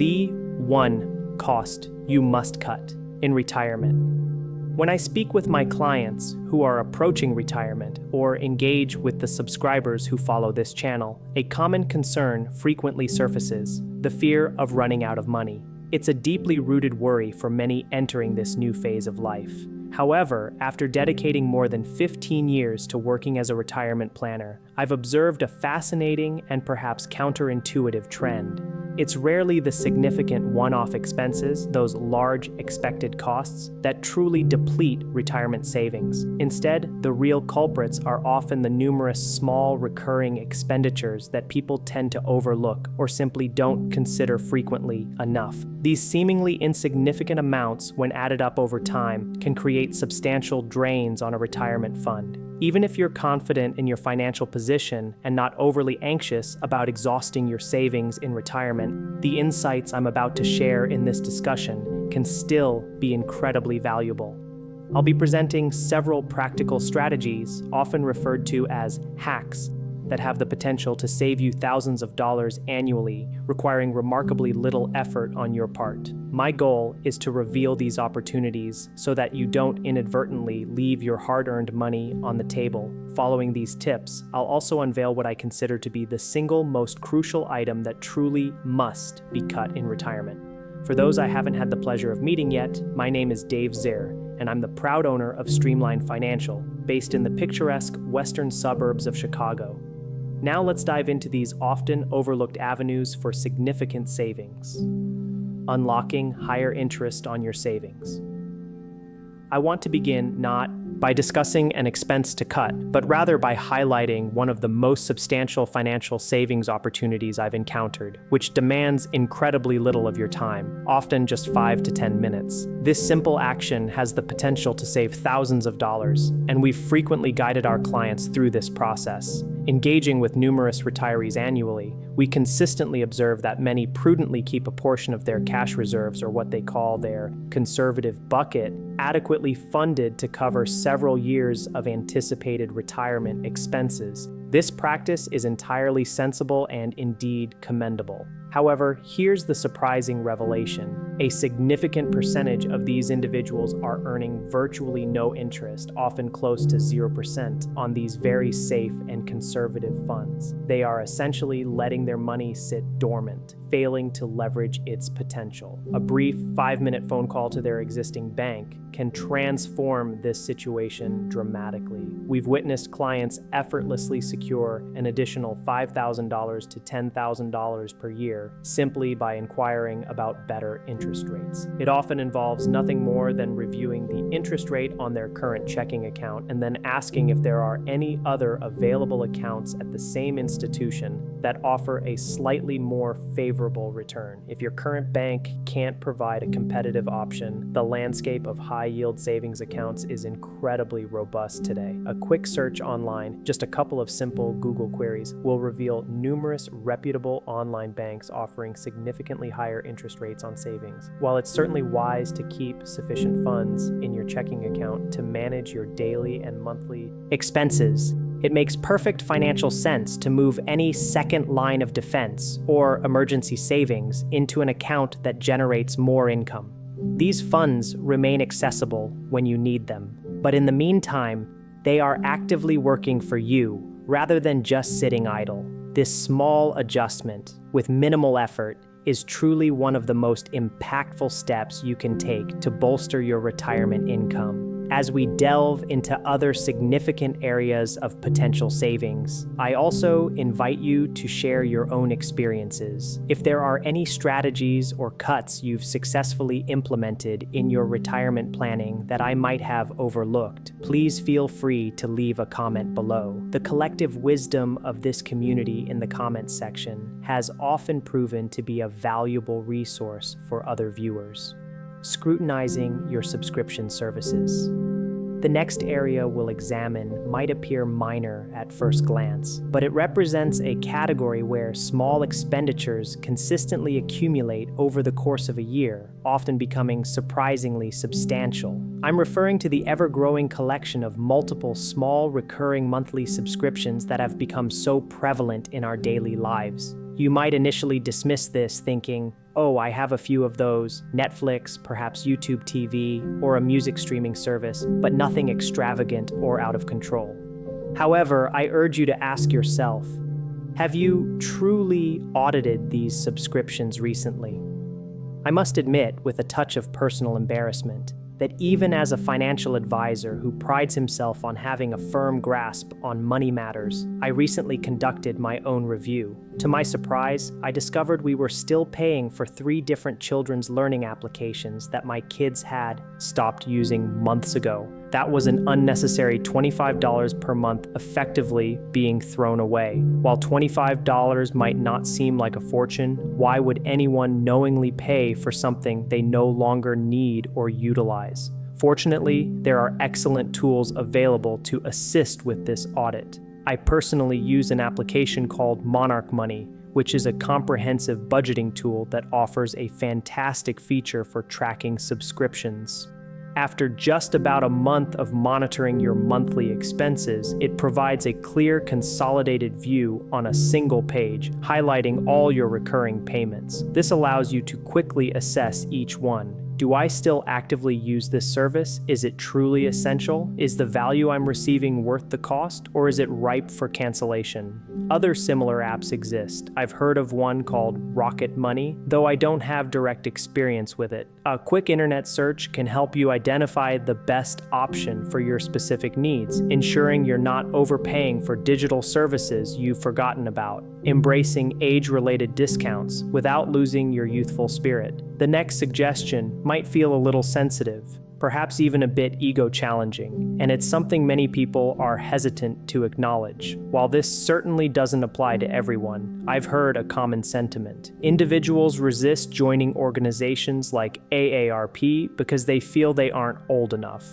The one cost you must cut in retirement. When I speak with my clients who are approaching retirement or engage with the subscribers who follow this channel, a common concern frequently surfaces: the fear of running out of money. It's a deeply rooted worry for many entering this new phase of life. However, after dedicating more than 15 years to working as a retirement planner, I've observed a fascinating and perhaps counterintuitive trend. It's rarely the significant one-off expenses, those large expected costs, that truly deplete retirement savings. Instead, the real culprits are often the numerous small recurring expenditures that people tend to overlook or simply don't consider frequently enough. These seemingly insignificant amounts, when added up over time, can create substantial drains on a retirement fund. Even if you're confident in your financial position and not overly anxious about exhausting your savings in retirement, the insights I'm about to share in this discussion can still be incredibly valuable. I'll be presenting several practical strategies, often referred to as hacks, that have the potential to save you thousands of dollars annually, requiring remarkably little effort on your part. My goal is to reveal these opportunities so that you don't inadvertently leave your hard-earned money on the table. Following these tips, I'll also unveil what I consider to be the single most crucial item that truly must be cut in retirement. For those I haven't had the pleasure of meeting yet, my name is Dave Zir, and I'm the proud owner of Streamline Financial, based in the picturesque western suburbs of Chicago. Now let's dive into these often overlooked avenues for significant savings. Unlocking higher interest on your savings. I want to begin not by discussing an expense to cut, but rather by highlighting one of the most substantial financial savings opportunities I've encountered, which demands incredibly little of your time, often just 5 to 10 minutes. This simple action has the potential to save thousands of dollars, and we've frequently guided our clients through this process. Engaging with numerous retirees annually, we consistently observe that many prudently keep a portion of their cash reserves, or what they call their conservative bucket, adequately funded to cover several years of anticipated retirement expenses. This practice is entirely sensible and indeed commendable. However, here's the surprising revelation. A significant percentage of these individuals are earning virtually no interest, often close to 0%, on these very safe and conservative funds. They are essentially letting their money sit dormant, failing to leverage its potential. A brief 5-minute phone call to their existing bank can transform this situation dramatically. We've witnessed clients effortlessly secure an additional $5,000 to $10,000 per year simply by inquiring about better interest rates. It often involves nothing more than reviewing the interest rate on their current checking account and then asking if there are any other available accounts at the same institution that offer a slightly more favorable return. If your current bank can't provide a competitive option, the landscape of high-yield savings accounts is incredibly robust today. A quick search online, just a couple of simple Google queries, will reveal numerous reputable online banks offering significantly higher interest rates on savings. While it's certainly wise to keep sufficient funds in your checking account to manage your daily and monthly expenses, it makes perfect financial sense to move any second line of defense or emergency savings into an account that generates more income. These funds remain accessible when you need them, but in the meantime, they are actively working for you rather than just sitting idle. This small adjustment, with minimal effort, is truly one of the most impactful steps you can take to bolster your retirement income. As we delve into other significant areas of potential savings, I also invite you to share your own experiences. If there are any strategies or cuts you've successfully implemented in your retirement planning that I might have overlooked, please feel free to leave a comment below. The collective wisdom of this community in the comments section has often proven to be a valuable resource for other viewers. Scrutinizing your subscription services. The next area we'll examine might appear minor at first glance, but it represents a category where small expenditures consistently accumulate over the course of a year, often becoming surprisingly substantial. I'm referring to the ever-growing collection of multiple small recurring monthly subscriptions that have become so prevalent in our daily lives. You might initially dismiss this thinking, oh, I have a few of those, Netflix, perhaps YouTube TV, or a music streaming service, but nothing extravagant or out of control. However, I urge you to ask yourself, have you truly audited these subscriptions recently? I must admit, with a touch of personal embarrassment, that even as a financial advisor who prides himself on having a firm grasp on money matters, I recently conducted my own review. To my surprise, I discovered we were still paying for 3 different children's learning applications that my kids had stopped using months ago. That was an unnecessary $25 per month effectively being thrown away. While $25 might not seem like a fortune, why would anyone knowingly pay for something they no longer need or utilize? Fortunately, there are excellent tools available to assist with this audit. I personally use an application called Monarch Money, which is a comprehensive budgeting tool that offers a fantastic feature for tracking subscriptions. After just about a month of monitoring your monthly expenses, it provides a clear, consolidated view on a single page, highlighting all your recurring payments. This allows you to quickly assess each one. Do I still actively use this service? Is it truly essential? Is the value I'm receiving worth the cost, or is it ripe for cancellation? Other similar apps exist. I've heard of one called Rocket Money, though I don't have direct experience with it. A quick internet search can help you identify the best option for your specific needs, ensuring you're not overpaying for digital services you've forgotten about. Embracing age-related discounts without losing your youthful spirit. The next suggestion might feel a little sensitive, perhaps even a bit ego-challenging, and it's something many people are hesitant to acknowledge. While this certainly doesn't apply to everyone, I've heard a common sentiment. Individuals resist joining organizations like AARP because they feel they aren't old enough,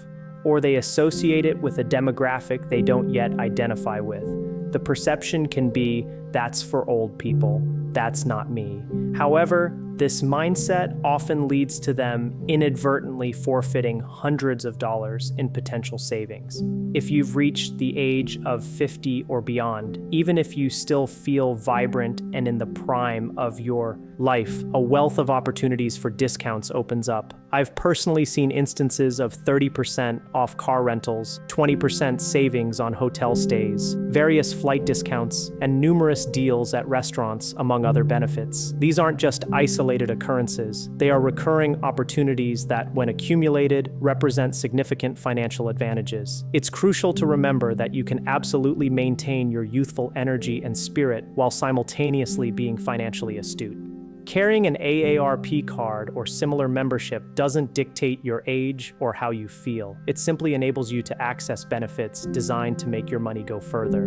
or they associate it with a demographic they don't yet identify with. The perception can be, that's for old people, that's not me. However, this mindset often leads to them inadvertently forfeiting hundreds of dollars in potential savings. If you've reached the age of 50 or beyond, even if you still feel vibrant and in the prime of your life, a wealth of opportunities for discounts opens up. I've personally seen instances of 30% off car rentals, 20% savings on hotel stays, various flight discounts, and numerous deals at restaurants, among other benefits. These aren't just isolated occurrences. They are recurring opportunities that, when accumulated, represent significant financial advantages. It's crucial to remember that you can absolutely maintain your youthful energy and spirit while simultaneously being financially astute. Carrying an AARP card or similar membership doesn't dictate your age or how you feel. It simply enables you to access benefits designed to make your money go further.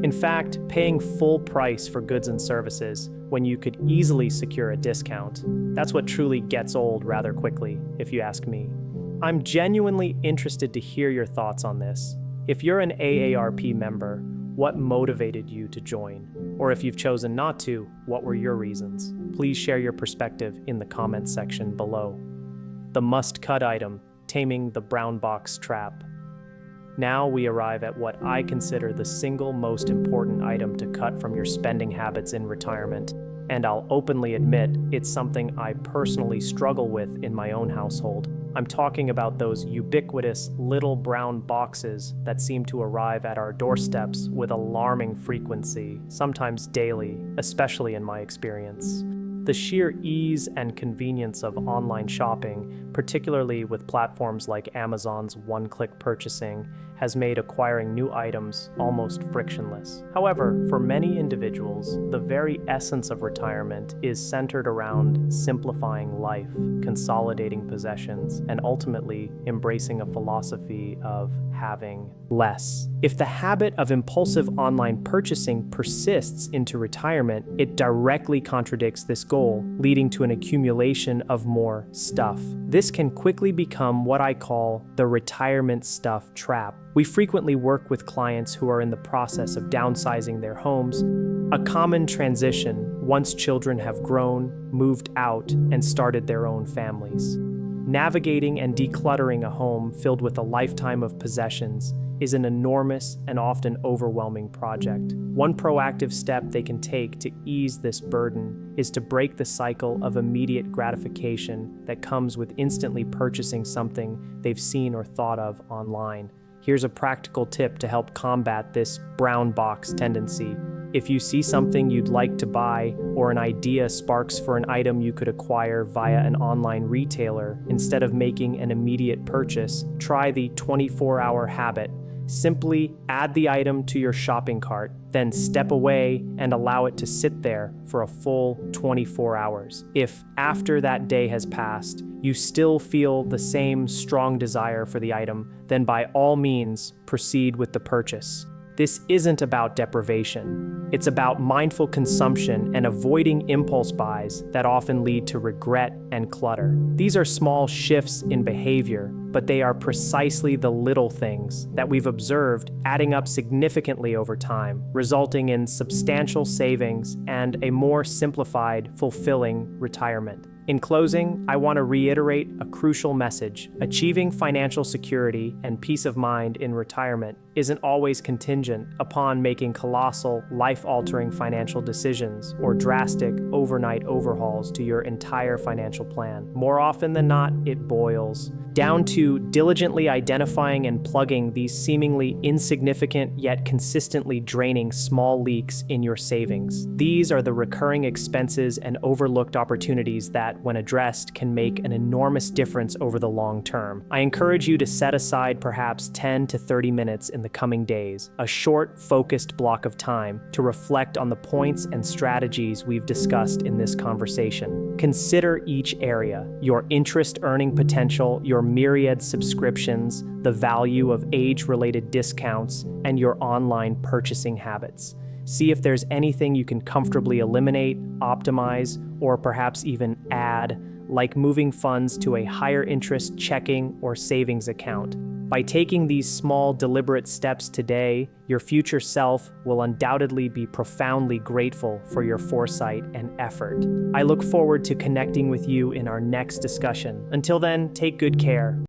In fact, paying full price for goods and services when you could easily secure a discount, that's what truly gets old rather quickly, if you ask me. I'm genuinely interested to hear your thoughts on this. If you're an AARP member, what motivated you to join? Or if you've chosen not to, what were your reasons? Please share your perspective in the comments section below. The must-cut item, taming the brown box trap. Now we arrive at what I consider the single most important item to cut from your spending habits in retirement, and I'll openly admit it's something I personally struggle with in my own household. I'm talking about those ubiquitous little brown boxes that seem to arrive at our doorsteps with alarming frequency, sometimes daily, especially in my experience. The sheer ease and convenience of online shopping, particularly with platforms like Amazon's one-click purchasing, has made acquiring new items almost frictionless. However, for many individuals, the very essence of retirement is centered around simplifying life, consolidating possessions, and ultimately embracing a philosophy of having less. If the habit of impulsive online purchasing persists into retirement, it directly contradicts this goal, leading to an accumulation of more stuff. This can quickly become what I call the retirement stuff trap. We frequently work with clients who are in the process of downsizing their homes, a common transition once children have grown, moved out, and started their own families. Navigating and decluttering a home filled with a lifetime of possessions is an enormous and often overwhelming project. One proactive step they can take to ease this burden is to break the cycle of immediate gratification that comes with instantly purchasing something they've seen or thought of online. Here's a practical tip to help combat this brown box tendency. If you see something you'd like to buy or an idea sparks for an item you could acquire via an online retailer, instead of making an immediate purchase, try the 24-hour habit. Simply add the item to your shopping cart, then step away and allow it to sit there for a full 24 hours. If after that day has passed, you still feel the same strong desire for the item, then by all means proceed with the purchase. This isn't about deprivation. It's about mindful consumption and avoiding impulse buys that often lead to regret and clutter. These are small shifts in behavior, but they are precisely the little things that we've observed adding up significantly over time, resulting in substantial savings and a more simplified, fulfilling retirement. In closing, I want to reiterate a crucial message. Achieving financial security and peace of mind in retirement isn't always contingent upon making colossal, life-altering financial decisions or drastic overnight overhauls to your entire financial plan. More often than not, it boils down to diligently identifying and plugging these seemingly insignificant yet consistently draining small leaks in your savings. These are the recurring expenses and overlooked opportunities that, when addressed, can make an enormous difference over the long term. I encourage you to set aside perhaps 10 to 30 minutes in the coming days, a short, focused block of time, to reflect on the points and strategies we've discussed in this conversation. Consider each area: your interest earning potential, your myriad subscriptions, the value of age-related discounts, and your online purchasing habits. See if there's anything you can comfortably eliminate, optimize, or perhaps even add, like moving funds to a higher interest checking or savings account. By taking these small, deliberate steps today, your future self will undoubtedly be profoundly grateful for your foresight and effort. I look forward to connecting with you in our next discussion. Until then, take good care.